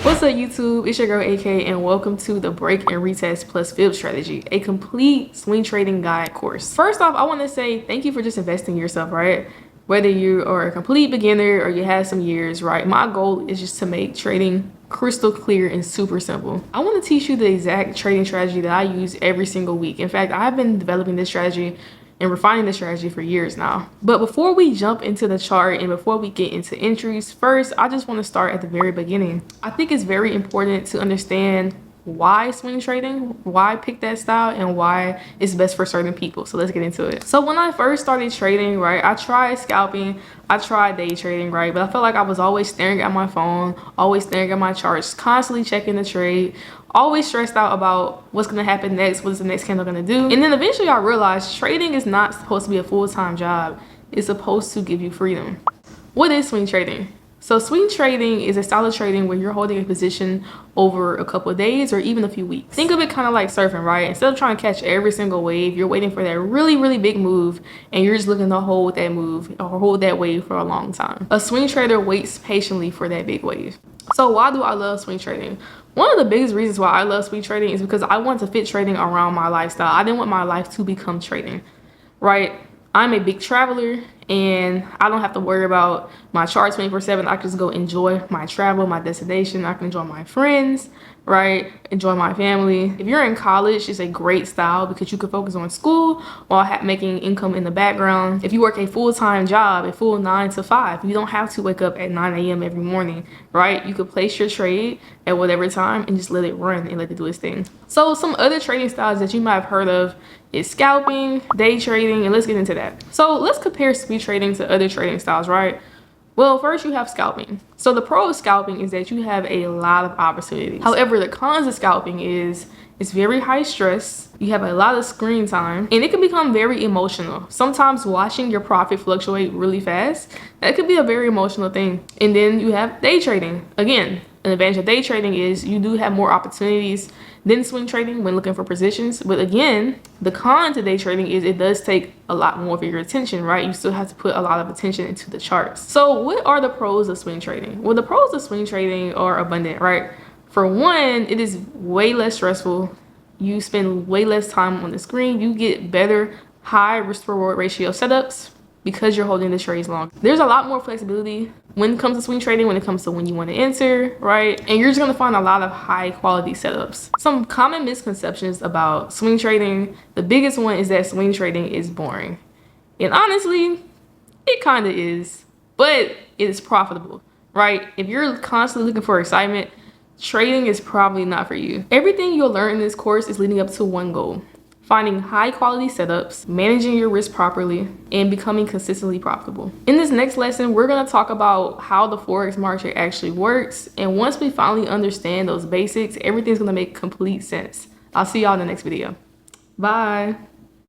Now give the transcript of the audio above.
What's up YouTube, it's your girl AK and welcome to the Break and Retest plus Fib strategy, a complete swing trading guide course. First off, I want to say thank you for just investing in yourself, right? Whether you are a complete beginner or you have some years, right? My goal is just to make trading crystal clear and super simple. I want to teach you the exact trading strategy that I use every single week. In fact, I've been developing this strategy and refining the strategy for years now. But before we jump into the chart and before we get into entries, first, I just want to start at the very beginning. I think it's very important to understand why swing trading, why pick that style, and why it's best for certain people. So let's get into it. So when I first started trading, right, I tried scalping, I tried day trading, right, but I felt like I was always staring at my phone, always staring at my charts, constantly checking the trade, always stressed out about what's gonna happen next, what is the next candle gonna do. And then eventually I realized trading is not supposed to be a full-time job. It's supposed to give you freedom. What is swing trading? So swing trading is a style of trading where you're holding a position over a couple of days or even a few weeks. Think of it kind of like surfing, right? Instead of trying to catch every single wave, you're waiting for that really big move and you're just looking to hold that move or hold that wave for a long time. A swing trader waits patiently for that big wave. So why do I love swing trading? One of the biggest reasons why I love swing trading is because I want to fit trading around my lifestyle. I didn't want my life to become trading, right? I'm a big traveler and I don't have to worry about my charts 24/7. I can just go enjoy my travel, my destination. I can enjoy my friends, right? Enjoy my family. If you're in college, it's a great style because you can focus on school while making income in the background. If you work a full-time job, a full 9 to 5, you don't have to wake up at 9 a.m. every morning, right? You could place your trade at whatever time and just let it run and let it do its thing. So some other trading styles that you might have heard of is scalping, day trading, and let's get into that. So let's compare swing trading to other trading styles, right? Well, first you have scalping. So the pro of scalping is that you have a lot of opportunities. However, the cons of scalping is it's very high stress. You have a lot of screen time and it can become very emotional. Sometimes watching your profit fluctuate really fast, that could be a very emotional thing. And then you have day trading. Again, an advantage of day trading is you do have more opportunities than swing trading when looking for positions. But again, the con to day trading is it does take a lot more of your attention, right? You still have to put a lot of attention into the charts. So what are the pros of swing trading? Well, the pros of swing trading are abundant, right? For one, it is way less stressful. You spend way less time on the screen. You get better high risk reward ratio setups because you're holding the trades long. There's a lot more flexibility when it comes to swing trading, when it comes to when you want to enter, right? And you're just gonna find a lot of high quality setups. Some common misconceptions about swing trading. The biggest one is that swing trading is boring. And honestly, it kind of is, but it is profitable, right? If you're constantly looking for excitement, trading is probably not for you. Everything you'll learn in this course is leading up to one goal: finding high quality setups, managing your risk properly, and becoming consistently profitable. In this next lesson, we're gonna talk about how the Forex market actually works. And once we finally understand those basics, everything's gonna make complete sense. I'll see y'all in the next video. Bye.